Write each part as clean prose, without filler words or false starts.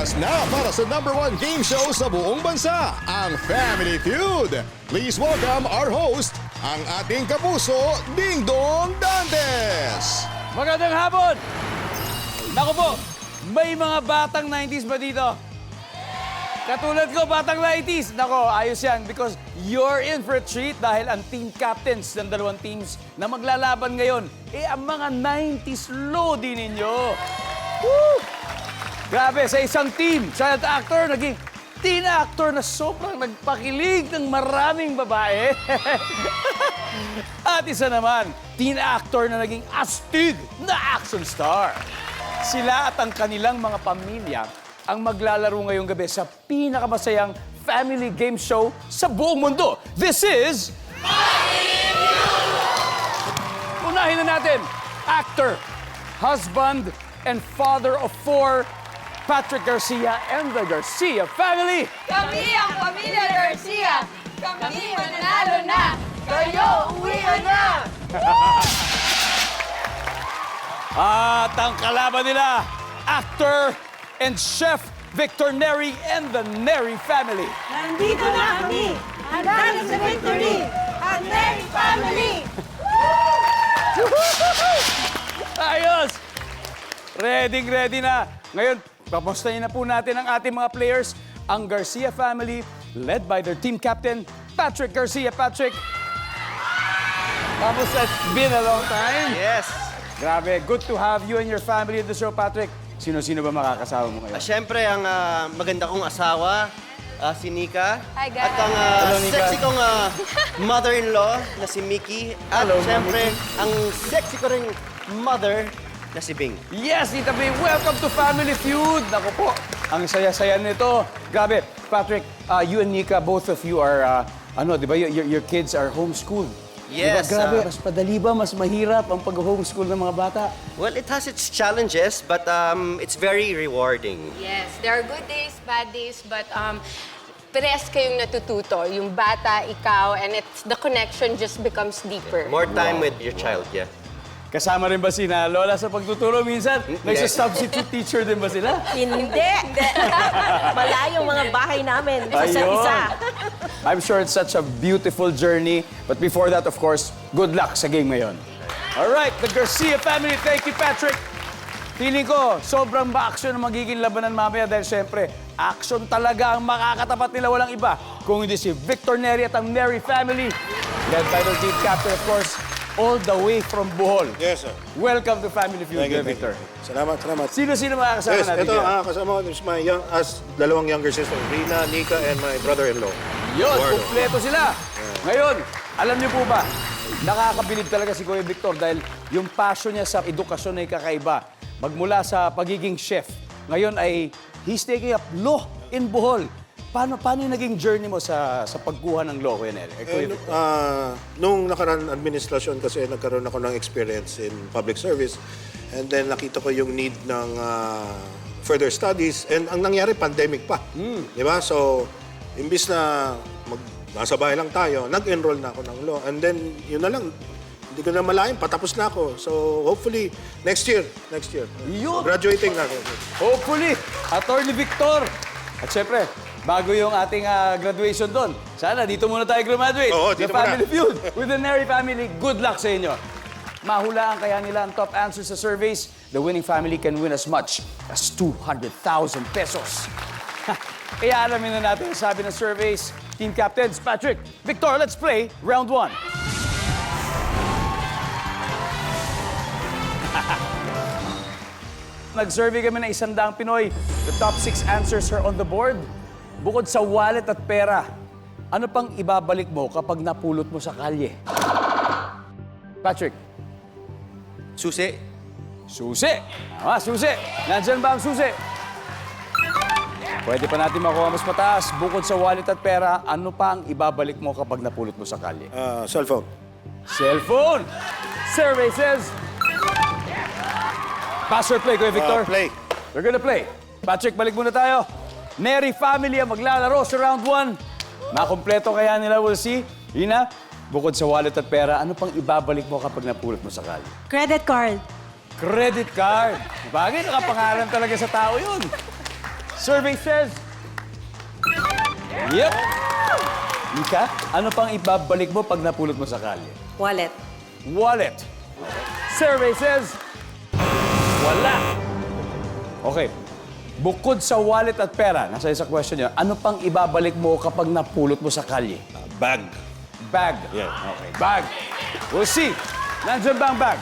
Oras na para sa #1 game show sa buong bansa, ang Family Feud. Please welcome our host, ang ating kapuso, Ding Dong Dantes. Magandang hapon! Naku po, may mga batang 90s ba dito? Katulad ko, batang 90s. Nako, ayos yan because you're in for a treat dahil ang team captains ng dalawang teams na maglalaban ngayon, ang mga 90s lodi ninyo. Woo! Grabe, sa isang team, child actor, naging teen actor na sobrang nagpakilig ng maraming babae. At isa naman, teen actor na naging astig na action star. Sila at ang kanilang mga pamilya ang maglalaro ngayong gabi sa pinakamasayang family game show sa buong mundo. This is... Unahin na natin, actor, husband, and father of 4, Patrick Garcia and the Garcia family. Kami ang Pamilya Garcia! Kami mananalo na! Kayo, uwi na! At ang kalaban nila, actor and chef Victor Neri and the Neri family. Nandito na kami! Handa na sa victory! Ang Neri Family! Ayos! Ready na. Ngayon, pamustahin na po natin ang ating mga players, ang Garcia family, led by their team captain, Patrick Garcia. Patrick, kamusta? It's been a long time. Yes. Grabe, good to have you and your family in the show, Patrick. Sino-sino ba makakasama mo ngayon? Siyempre, ang maganda kong asawa, si Nika. Hi, guys. At ang Hello, Nika. sexy kong mother-in-law na si Mickey. At Hello, siyempre, ang sexy ko ring mother na si Bing. Yes, Tita Bing, welcome to Family Feud. Naku po, ang saya-saya nito. Grabe, Patrick, you and Nika, both of you are, di ba, your kids are homeschooled. Yes, Diba, grabe, mas padali ba, mas mahirap ang pag-homeschool ng mga bata? Well, it has its challenges, but it's very rewarding. Yes, there are good days, bad days, but pares kayong natututo. Yung bata, ikaw, and the connection just becomes deeper. More time with your child, yeah. Kasama rin ba sina Lola sa pagtuturo minsan? Nagsa-substitute teacher din ba sila? Hindi. Malayong mga bahay namin. Isa-isa. I'm sure it's such a beautiful journey. But before that, of course, good luck sa game ngayon. All right, the Garcia family. Thank you, Patrick. Feeling ko, sobrang ba-action ang magiging labanan mamaya dahil syempre, action talaga ang makakatapat nila, walang iba. Kung hindi si Victor Neri at ang Neri family. Led by their team captain, of course, all the way from Bohol. Yes, sir. Welcome to Family Feud, Thank you, Victor. Salamat. Sino-sino makakasama Yes, natin ito, dyan? kasama ko is my dalawang younger sister, Rina, Nika, and my brother-in-law. Yun, Eduardo. kumpleto sila. Ngayon, alam niyo po ba, nakakabilib talaga si Kuya Victor dahil yung passion niya sa edukasyon ay kakaiba. Magmula sa pagiging chef, ngayon ay he's taking up law in Bohol. Paano yung naging journey mo sa pagkuha ng law, Kuya Neri? Kuya Victor? Nung nakaraan administrasyon kasi nagkaroon ako ng experience in public service and then nakita ko yung need ng further studies and ang nangyari, pandemic pa. Di ba? So, imbis na nasa bahay lang tayo, nag-enroll na ako ng law. And then, yun na lang, hindi ko na malayan, patapos na ako. So, hopefully, next year. Yun. Graduating na ako. Hopefully, Attorney Victor. At syempre, bago yung ating graduation doon, sana dito muna tayo graduate. Oo, dito The Family muna. Feud with the Neri family. Good luck sa inyo. Mahulaan kaya nila ang top answers sa surveys, the winning family can win as much as 200,000 pesos. Kaya alamin na natin ang sabi ng surveys. Team captains, Patrick, Victor, let's play round 1. Nag-survey kami ng 100 Pinoy. The top 6 answers are on the board. Bukod sa wallet at pera, ano pang ibabalik mo kapag napulot mo sa kalye? Patrick. Susi. Susi. Susi. Nandyan ba ang susi? Pwede pa natin makuha mas mataas. Bukod sa wallet at pera, ano pa ang ibabalik mo kapag napulot mo sa kalye? Cellphone. Cellphone. Survey says... Pass or play, Kuya Victor? Play. We're gonna play. Patrick, balik muna tayo. Neri family ang maglalaro sa round 1. Makompleto kaya nila, we'll see. Ina, bukod sa wallet at pera, ano pang ibabalik mo kapag napulot mo sa kalye? Credit card. Credit card. Bagay, nakapangalan talaga sa tao yun. Survey says... Yep. Mika, ano pang ibabalik mo pag napulot mo sa kalye? Wallet. Wallet. Survey says... Wala. Okay. Bukod sa wallet at pera, nasa isa question niya, ano pang ibabalik mo kapag napulot mo sa kalye? Bag. Bag. Yeah. Okay, bag. We'll see. Nandiyan ba ang bag?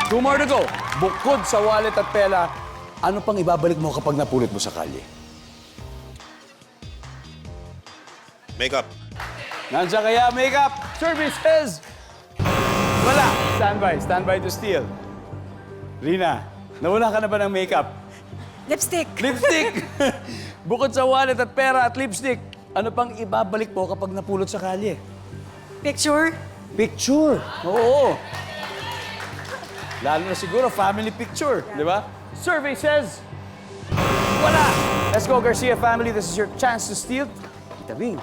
2 more to go. Bukod sa wallet at pera, ano pang ibabalik mo kapag napulot mo sa kalye? Makeup. Nandiyan kaya makeup? Services! Wala. Standby. Standby to steal. Rina, nawala ka na ba ng makeup? Lipstick. Lipstick! Bukod sa wallet at pera at lipstick, ano pang ibabalik mo kapag napulot sa kalye? Picture. Picture. Oo. Lalo na siguro, family picture. Di ba? Survey says, wala. Let's go, Garcia family. This is your chance to steal. Tita Bing,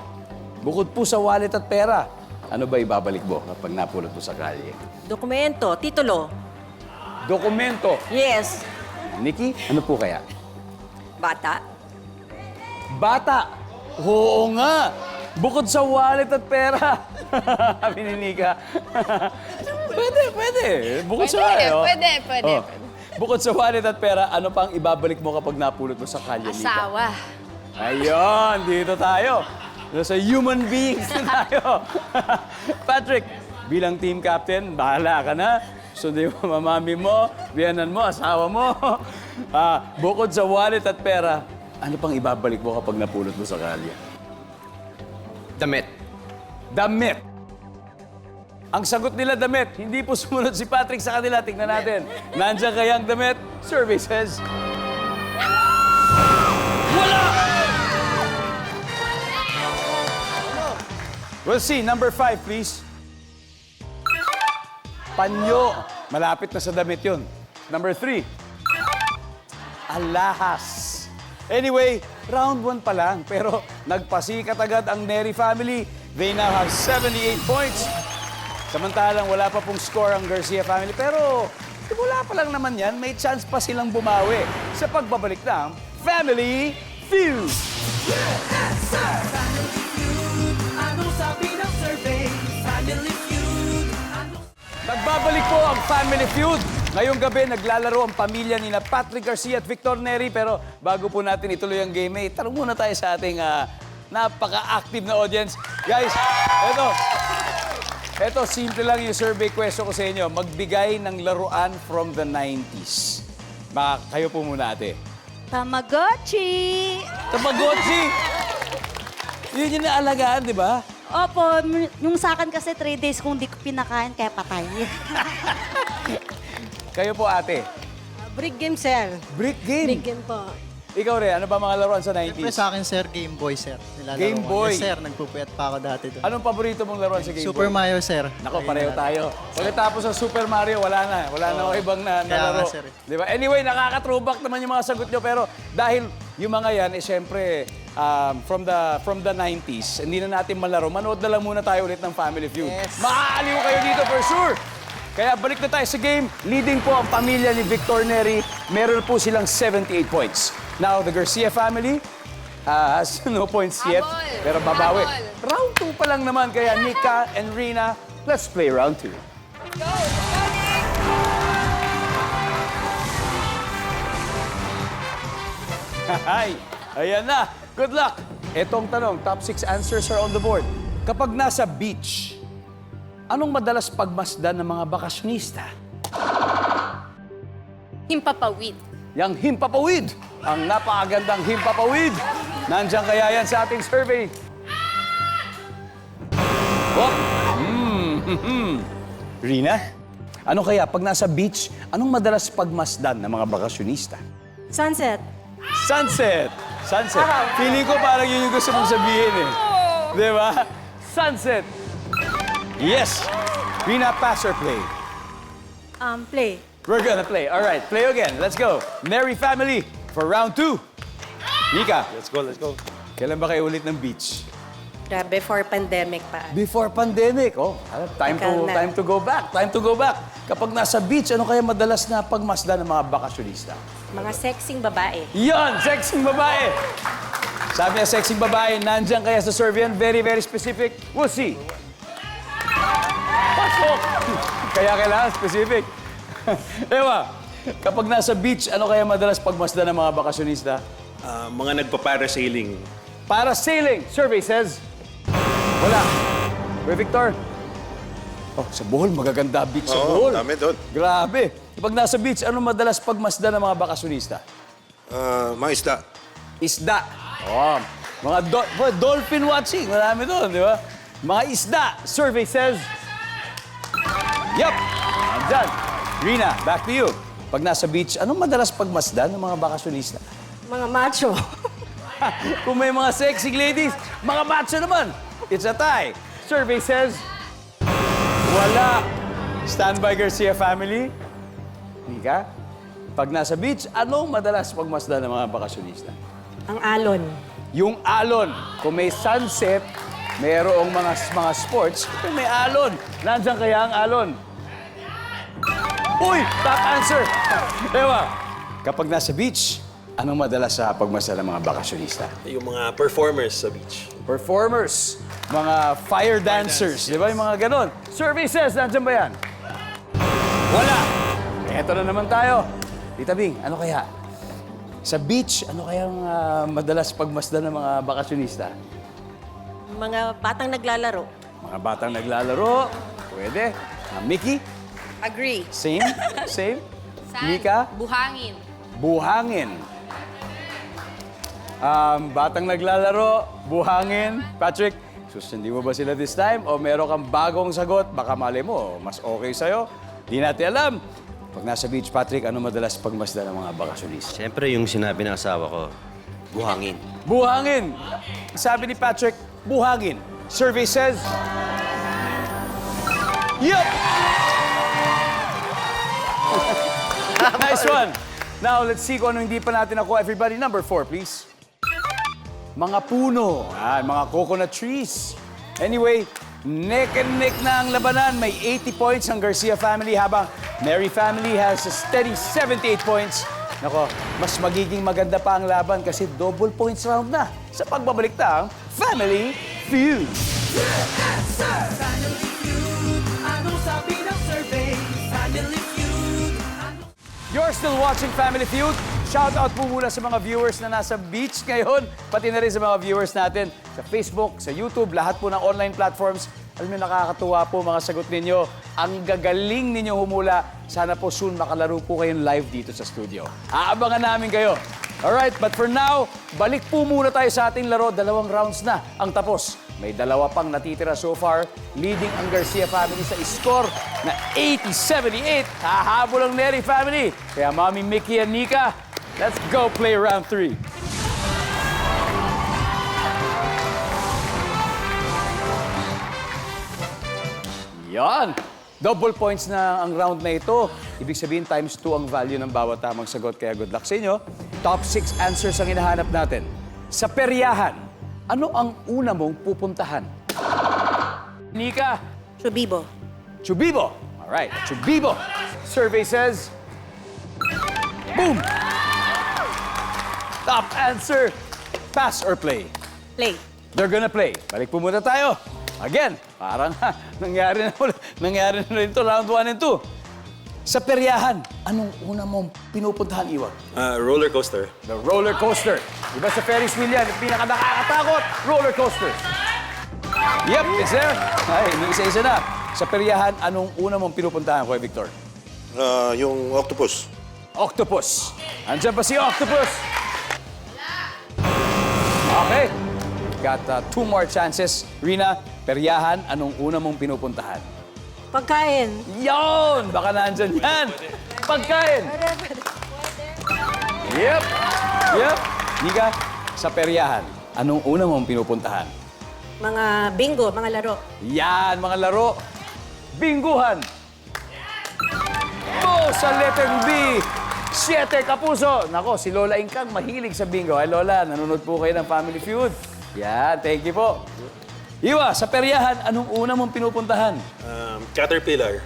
bukod po sa wallet at pera, ano ba ibabalik mo kapag napulot mo sa kalye? Dokumento. Titulo. Dokumento. Yes. Nikki, ano po kaya? Bata. Bata. Oo nga. Bukod sa wallet at pera. Sabi ni Nika. Pwede. Bukod sa wallet. Pwede. Bukod sa wallet at pera, ano pang ibabalik mo kapag napulot mo sa kalye, Nika? Asawa. Ayun, dito tayo. Sa human beings na tayo. Patrick, bilang team captain, bahala ka na. Sundin mo mamami mo, biyanan mo, asawa mo. Bukod sa wallet at pera, ano pang ibabalik mo kapag napulot mo sa kalye? Damit. Damit. Ang sagot nila damit. Hindi po sumunod si Patrick sa kanila. Tingnan natin. Nandiyan kaya ang damit? Survey says... Wala! We'll see. Number 5, please. Panyo. Malapit na sa damit yun. Number 3. Alahas. Anyway, round 1 pa lang. Pero nagpasikat agad ang Neri family. They now have 78 points. Samantalang wala pa pong score ang Garcia family. Pero wala pa lang naman yan. May chance pa silang bumawi sa pagbabalik ng Family Feud. Nagbabalik po ang Family Feud. Ngayong gabi, naglalaro ang pamilya ni Patrick Garcia at Victor Neri. Pero bago po natin ituloy ang game, tanong muna tayo sa ating napaka-active na audience. Guys, eto, simple lang yung survey question ko sa inyo. Magbigay ng laruan from the 90s. Baka kayo po muna, ate. Tamagotchi! Tamagotchi! Yun yung naalagaan, di ba? Opo, yung sa akin kasi 3 days kung di ko pinakain, kaya patay. Kayo po, ate. Brick game, sir. Brick game. Brick game po. Ikaw rin, ano ba mga laruan sa Siyempre 90s? sa akin, sir, Game Boy, sir. Nilalaro Game ko. Boy? Yes, sir. Nagpupuyat pa ako dati doon. Anong paborito mong laruan sa Game Super Boy? Mario, sir. Nako, Ayun pareho na. tayo. Pagkatapos sa Super Mario, wala na. Wala na ako ibang Kaya nalaro. nga, sir. Di ba? Anyway, nakaka-throwback naman yung mga sagot nyo. Pero dahil yung mga yan, siyempre, from the 90s, hindi na natin malaro. Manood na lang muna tayo ulit ng Family Feud. Yes. Maaaliw kayo dito for sure. Kaya balik na tayo sa game. Leading po ang pamilya ni Victor Neri. Meron po silang 78 points. Now, the Garcia family has no points yet. Habol. Pero babawi. Habol. Round 2 pa lang naman. Kaya Nika and Rina, let's play round 2. Hi! Ayan na. Good luck. Etong tanong, top 6 answers are on the board. Kapag nasa beach, anong madalas pagmasdan ng mga bakasyonista? Himpapawid. Yang himpapawid. Ang napakagandang himpapawid. Nandiyan kaya yan sa ating survey. Oh. Rina, ano kaya pag nasa beach, anong madalas pagmasdan ng mga bakasyonista? Sunset. Sunset! Sunset. Feeling ko parang yun yung gusto mong sabihin eh. Di ba? Sunset. Yes. Rina, pass or play? Play. We're gonna play. All right, play again. Let's go. Neri family for round 2. Nika, Let's go. kailan ba kayo ulit ng beach? Before pandemic pa. Before pandemic. Oh, time to go back. Time to go back. Kapag nasa beach, ano kaya madalas na pagmasdan ng mga bakasyonista? Mga sexing babae. Yon, sexing babae. Sabi niya, sexing babae, nandyan kaya sa survey yan. Very, very specific. We'll see. Pasok! Kaya kailangan specific. Ewa, kapag nasa beach, ano kaya madalas pagmasdan ng mga bakasyonista? Mga nagpa-parasailing. Parasailing, survey says. Wala. Kuya Victor? Oh, sa Bohol, magaganda beach sa Oo, Bohol. dami doon. Grabe. Kapag nasa beach, ano madalas pagmasdan ng mga bakasyonista? Mga isda. Isda. Oh, mga dolphin watching. Marami doon, di ba? Mga isda. Survey says. Yup. Andyan. Rina, back to you. Pag nasa beach, anong madalas pagmasdan ng mga bakasyonista? Mga macho. Kung may mga sexy ladies, mga macho naman. It's a tie. Survey says. Wala. Standby Garcia family. Nika, pag nasa beach, anong madalas pagmasdan ng mga bakasyonista? Ang alon. Yung alon. Kung may sunset, mayroong mga sports, kung may alon. Nandiyan kaya ang alon? Uy! Top answer! Ewa, kapag nasa beach, anong madalas sa pagmasdan ng mga bakasyonista? Yung mga performers sa beach. Performers, mga fire dancers, di ba? Yung mga ganon. Survey says, nandiyan ba yan? Wala. Eto na naman tayo. Tita Bing, ano kaya? Sa beach, ano kayang madalas pagmasdan ng mga bakasyonista? Mga batang naglalaro. Mga batang naglalaro. Pwede. Mickey? Agree. Same? Same? Saan? Mika? Buhangin. Buhangin. Batang naglalaro, buhangin. Patrick, susundin mo ba sila this time? O meron kang bagong sagot? Baka mali mo, mas okay sa'yo. Di natin alam. Pag nasa beach, Patrick, ano madalas pagmasdan ng mga bakasyonista? Siyempre yung sinabi ng asawa ko, buhangin. Buhangin. Sabi ni Patrick, buhangin. Survey says... Yup! Nice one. Now, let's see kung ano hindi pa natin ako. Everybody, number 4, please. Mga puno. Mga coconut trees. Anyway, neck and neck na ang labanan. May 80 points ang Garcia family habang Mary family has a steady 78 points. Nako, mas magiging maganda pa ang laban kasi double points round na sa pagbabalik ng Family Feud. You're still watching Family Feud. Shout out po muna sa mga viewers na nasa beach ngayon, pati na rin sa mga viewers natin sa Facebook, sa YouTube, lahat po ng online platforms. Alam niyo, nakakatuwa po mga sagot ninyo. Ang gagaling ninyo humula. Sana po soon makalaro po kayong live dito sa studio. Aabangan namin kayo. Alright, but for now, balik po muna tayo sa ating laro. 2 rounds na ang tapos. May 2 pang natitira so far. Leading ang Garcia family sa score na 80-78. Hahabol ang Neri family. Kaya Mami Mickey and Nika, let's go play round 3. Yan! Double points na ang round na ito. Ibig sabihin, times 2 ang value ng bawat tamang sagot. Kaya good luck sa inyo. Top 6 answers ang hinahanap natin. Sa peryahan, ano ang una mong pupuntahan? Nika? Chubibo. Chubibo. Alright, Chubibo. Survey says... Boom! Top answer. Pass or play? Play. They're gonna play. Balik po muna tayo. Again, parang nangyari na rin ito, round 1 and 2. Sa peryahan, anong una mong pinupuntahan, Iwan? Roller coaster. The roller coaster. Diba sa Ferris wheel yan, pinaka-nakakatakot, roller coaster. Yep, is there? Ay, may isa-isa na. Sa peryahan, anong una mong pinupuntahan, Kuya Victor? Yung octopus. Octopus. Andiyan pa si Octopus. Okay. Got 2 more chances. Rina, peryahan, anong una mong pinupuntahan? Pagkain. Yon! Baka nandyan yan. Pagkain. Yep. Yep. Nika, sa peryahan, anong una mong pinupuntahan? Mga bingo, mga laro. Yan, mga laro. Binguhan. Oh, sa letter B. 7 kapuso. Nako, si Lola Ingkang mahilig sa bingo. Ay, Lola, nanonood po kayo ng Family Feud. Yan, thank you po. Iwa, sa peryahan, anong una mong pinupuntahan? Caterpillar.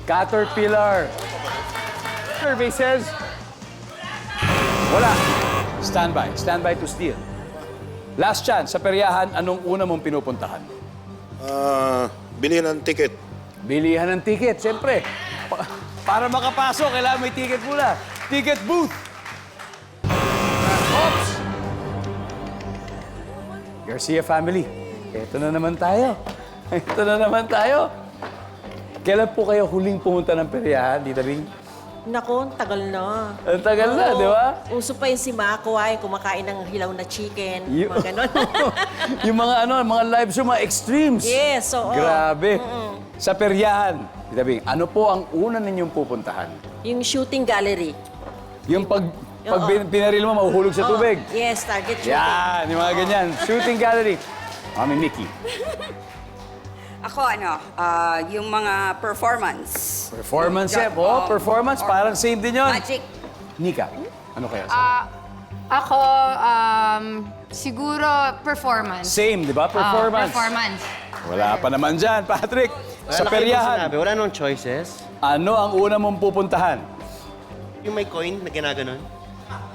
Caterpillar. Survey says... Wala. Standby. Standby to steal. Last chance, sa peryahan, anong una mong pinupuntahan? Bilhin ng ticket. Bilihan ng ticket, siyempre. Para makapasok, kailangan may ticket muna. Ticket booth. Oops! Garcia family, eto na naman tayo. Ito na naman tayo. Kailan po kayo huling pumunta ng peryahan, Tita Bing? Nako, ang tagal na. Ang tagal na, Oo. di ba? Uso pa yung si Mako ay kumakain ng hilaw na chicken, Yung- mga ganon. Yung mga live show, mga extremes. Yes, oo. Grabe. Sa peryahan, Tita Bing, ano po ang una ninyong pupuntahan? Yung shooting gallery. Yung pag Oo. pinaril mo, mahuhulog sa Oo. tubig. Yes, target shooting. Yan, yung mga ganyan. Shooting gallery. Mami Mickey. Ako, yung mga performance. Performance, eh. Oh, performance. Parang same din yun. Magic. Nika, ano kaya? Ako, siguro performance. Same, di ba? Performance. Performance. Wala pa naman dyan, Patrick. Sa peryahan, Wala nung choices. ano ang una mong pupuntahan? Yung may coin na ginaganon.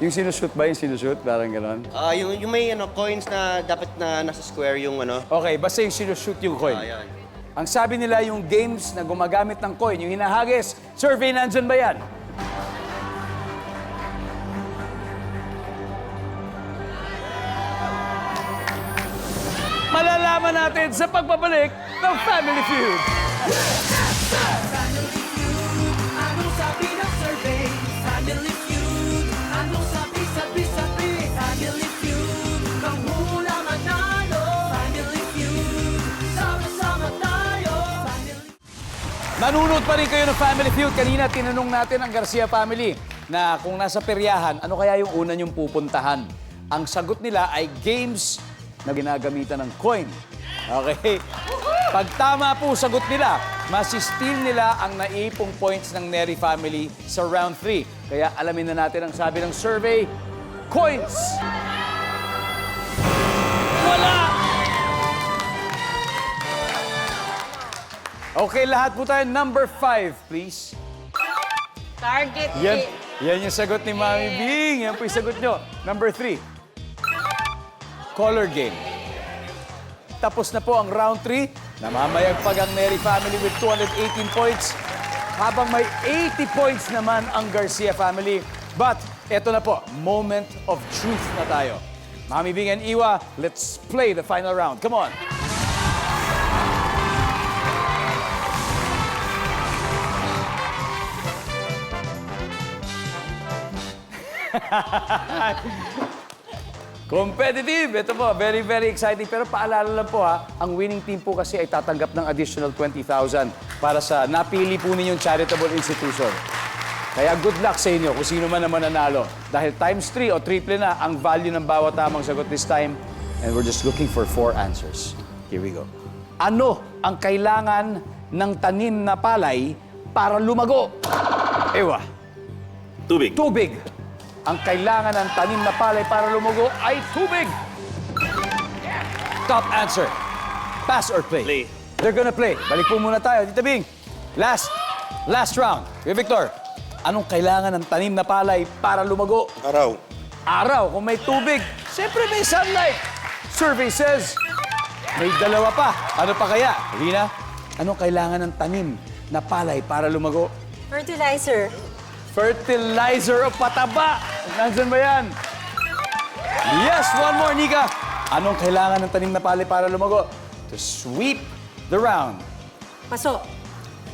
Yung sinushoot ba? Yung sinushoot? Parang gano'n. Yung may coins na dapat na nasa square yung Okay, basta yung sinushoot yung coin. yan. Ang sabi nila yung games na gumagamit ng coin, yung hinahagis, survey nandyan ba yan? Malalaman natin sa pagbabalik ng Family Feud. Nanonood pa rin kayo ng Family Feud. Kanina tinanong natin ang Garcia family na kung nasa peryahan, ano kaya yung una niyong pupuntahan? Ang sagot nila ay games na ginagamitan ng coin. Okay? Pag tama po sagot nila, masisteal nila ang naipong points ng Neri family sa round 3. Kaya alamin na natin ang sabi ng survey, coins! Wala! Okay, lahat po tayo. Number 5, please. Target. Yan yung sagot ni Mami Bing. Yan po yung sagot nyo. Number 3. Color game. Tapos na po ang round 3. Namamayagpag ang Neri family with 218 points. Habang may 80 points naman ang Garcia family. But, eto na po, moment of truth na tayo. Mami Bing and Iwa, let's play the final round. Come on. Competitive! Ito po, very, very exciting. Pero paalala lang po ha, ang winning team po kasi ay tatanggap ng additional 20,000 para sa napili po ninyong charitable institution. Kaya good luck sa inyo kung sino man naman nanalo. Dahil times 3 o triple na ang value ng bawat tamang sagot this time. And we're just looking for 4 answers. Here we go. Ano ang kailangan ng tanim na palay para lumago? Ewa. Tubig. Tubig. Ang kailangan ng tanim na palay para lumago ay tubig. Top answer. Pass or play? Play. They're gonna play. Balik po muna tayo. Tita Bing, last round. Kay Victor, anong kailangan ng tanim na palay para lumago? Araw. Araw. Kung may tubig, siyempre may sunlight. Survey says, may dalawa pa. Ano pa kaya? Rina, anong kailangan ng tanim na palay para lumago? Fertilizer. Fertilizer o pataba. Nandyan ba yan? Yes, one more, Nika. Anong kailangan ng tanim na palay para lumago? To sweep the round. Paso.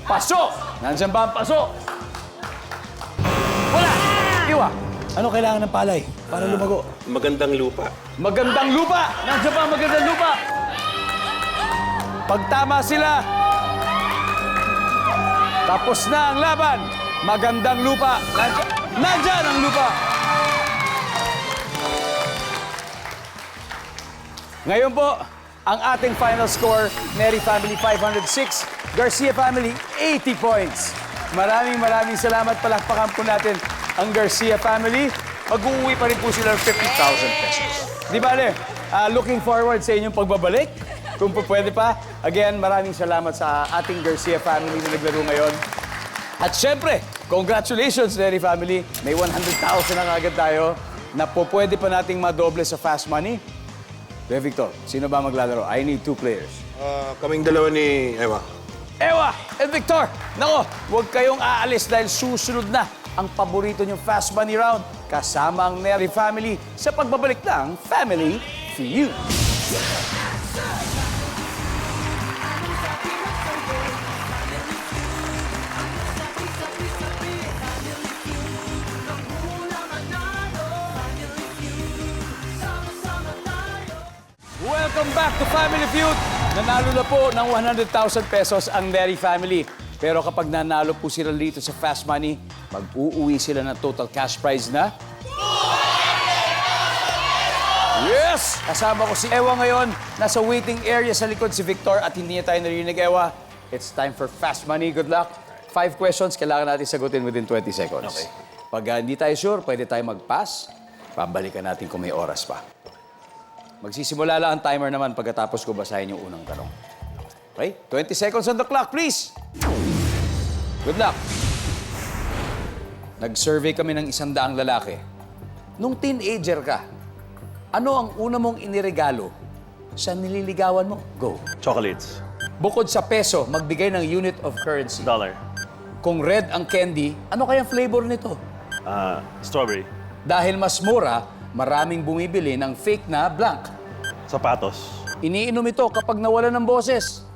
Paso! Nandyan ba ang paso? Wala! Iwa, anong kailangan ng palay para lumago? Magandang lupa. Magandang lupa! Nandyan ba ang magandang lupa? Pag tama sila, tapos na ang laban. Magandang lupa. Nandyan ang lupa. Ngayon po, ang ating final score, Neri family 506, Garcia family 80 points. Maraming salamat. Palakpakan po natin ang Garcia family. Mag-uwi pa rin po sila ng 50,000 pesos. Di ba, Ale? Looking forward sa inyong pagbabalik. Kung po pwede pa. Again, maraming salamat sa ating Garcia family na naglaro ngayon. At syempre, congratulations, Neri family. May 100,000 na kagad tayo. na po pwede pa nating madoble sa fast money? Kuya Victor, sino ba maglalaro? I need 2 players. Kaming dalawa ni Ewa. Ewa and Victor! Nako, huwag kayong aalis dahil susunod na ang paborito niyong fast money round kasama ang Neri family sa pagbabalik ng Family Feud. Welcome back to Family Feud. Nanalo na po ng 100,000 pesos ang Neri family. Pero kapag nanalo po sila dito sa Fast Money, mag-uuwi sila ng total cash prize na... Yes! Kasama ko si Ewa ngayon. Nasa waiting area sa likod si Victor at hindi niya tayo narinig, Ewa. It's time for Fast Money. Good luck. 5 questions, kailangan natin sagutin within 20 seconds. Okay. Pag hindi tayo sure, pwede tayo mag-pass. Pabalikan natin kung may oras pa. Magsisimula lang ang timer naman pagkatapos ko basahin yung unang tanong. Okay? 20 seconds on the clock, please. Good luck. Nag-survey kami ng 100 lalaki. Nung teenager ka, ano ang una mong iniregalo sa nililigawan mo? Go. Chocolates. Bukod sa peso, magbigay ng unit of currency. Dollar. Kung red ang candy, ano kayang flavor nito? Strawberry. Dahil mas mura, maraming bumibili ng fake na blank. Sapatos. Iniinom ito kapag nawala ng boses.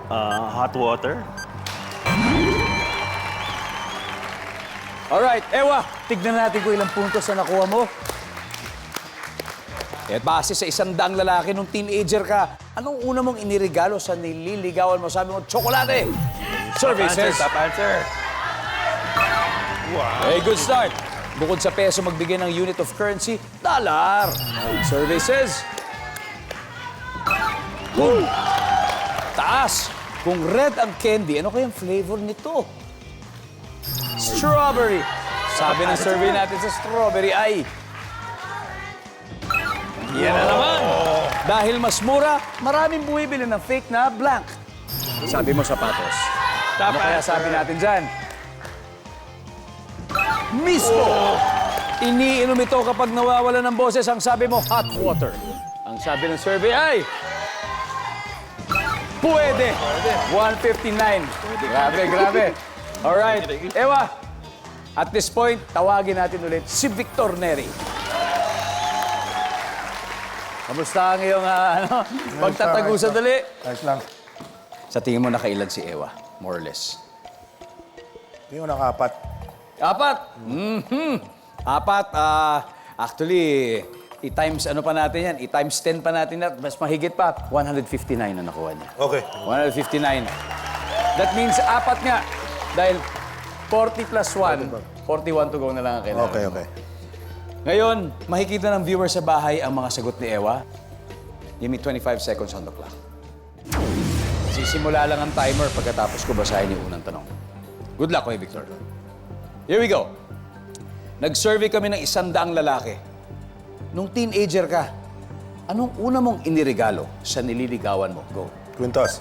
Hot water. Alright, Ewa, tignan natin kung ilang puntos na nakuha mo. At base sa 100 lalaki nung teenager ka, anong una mong iniregalo sa nililigawan mo? Sabi mo, tsokolate! Services. Top answer. Hey, good start. Bukod sa peso, magbigay ng unit of currency, dollar. Services. Boom. Taas. Kung red ang candy, ano kayang flavor nito? Strawberry. Sabi ng survey natin sa strawberry ay... Yan na naman. Dahil mas mura, maraming bumibili ng fake na blank. Sabi mo sapatos. Ano kaya sabi natin dyan? Mismo! Iniinom ito kapag nawawala ng boses. Ang sabi mo, hot water. Ang sabi ng survey ay... Pwede! 159. Grabe, grabe. Alright. Ewa, at this point, tawagin natin ulit si Victor Neri. Kamusta ang iyong pagtatagusan dali? Ayos lang. Sa tingin mo, nakailan si Ewa? More or less. Hindi ko nakapat. 4? Mm-hmm. 4, actually, i-times ano pa natin yan? I-times 10 pa natin at mas mahigit pa. 159 na nakuha niya. Okay. 159. That means 4 nga. Dahil 40 plus 1, 41 to go na lang ang kailangan. Okay, mo. okay. Ngayon, makikita ng viewer sa bahay ang mga sagot ni Ewa. Give me 25 seconds on the clock. Sisimula lang ang timer pagkatapos ko basahin yung unang tanong. Good luck, Kuya Victor. Here we go. Nag-survey kami ng 100 lalaki. Nung teenager ka, anong una mong iniregalo sa nililigawan mo? Go. Quintas.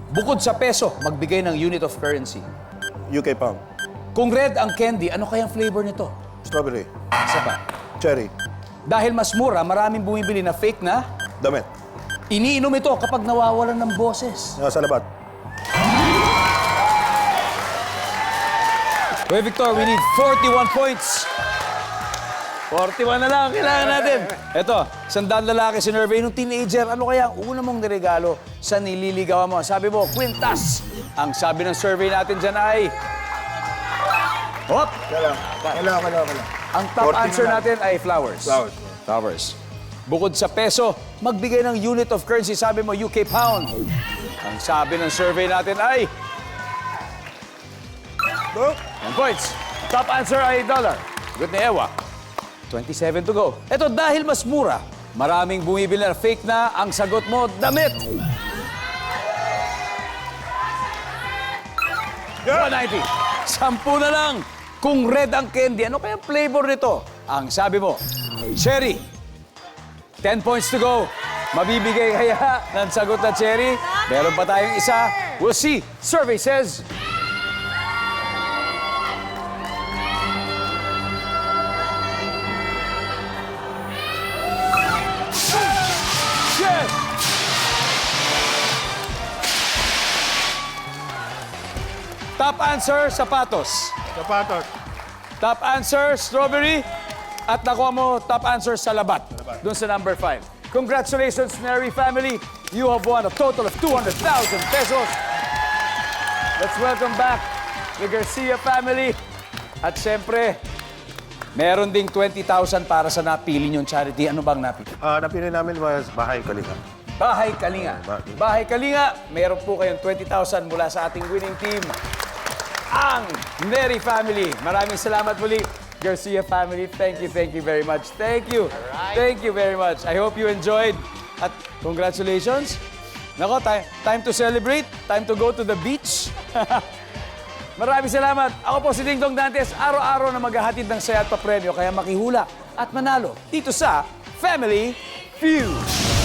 Bukod sa peso, magbigay ng unit of currency. UK pound. Kung red ang candy, ano kayang flavor nito? Strawberry. Isa pa. Cherry. Dahil mas mura, maraming bumibili na fake na. Damit. Iniinom ito kapag nawawalan ng boses. Sa labat. Kuya Victor, we need 41 points. 41 na lang, kailangan natin. Ito, 100 lalaki sinurvey nung teenager. Ano kaya ang una mong niregalo sa nililigawan mo? Sabi mo, kwintas. Ang sabi ng survey natin dyan ay... Hop! Wala. Ang top 40 answer na lang. natin ay flowers. Flowers. Bukod sa peso, magbigay ng unit of currency. Sabi mo, UK pound. Ang sabi ng survey natin ay... 10 points. Top answer ay dollar. Good na Ewa. 27 to go. Ito, dahil mas mura, maraming bumibili na fake na. Ang sagot mo, damit. 190. 10 na lang. Kung red ang candy, ano kaya flavor nito? Ang sabi mo, cherry. 10 points to go. Mabibigay kaya ng sagot na cherry? Meron pa tayong isa. We'll see. Survey says... Top answer, sapatos. Sapatos. Top answer, strawberry. At nakuha mo, top answer, salabat. Doon sa number 5. Congratulations, Neri family. You have won a total of 200,000 pesos. Let's welcome back the Garcia family. At syempre, meron ding 20,000 para sa napili niyong charity. Ano bang napili? Napili namin was Bahay Kalinga. Bahay Kalinga. Bahay Kalinga, meron po kayong 20,000 mula sa ating winning team, ang Neri family. Maraming salamat muli, Garcia family. Thank you very much. Thank you. Thank you very much. I hope you enjoyed. At congratulations. Nako, time to celebrate. Time to go to the beach. Maraming salamat. Ako po si Ding Dong Dantes. Araw-araw na maghahatid ng saya at papremyo. Kaya makihula at manalo dito sa Family Feud.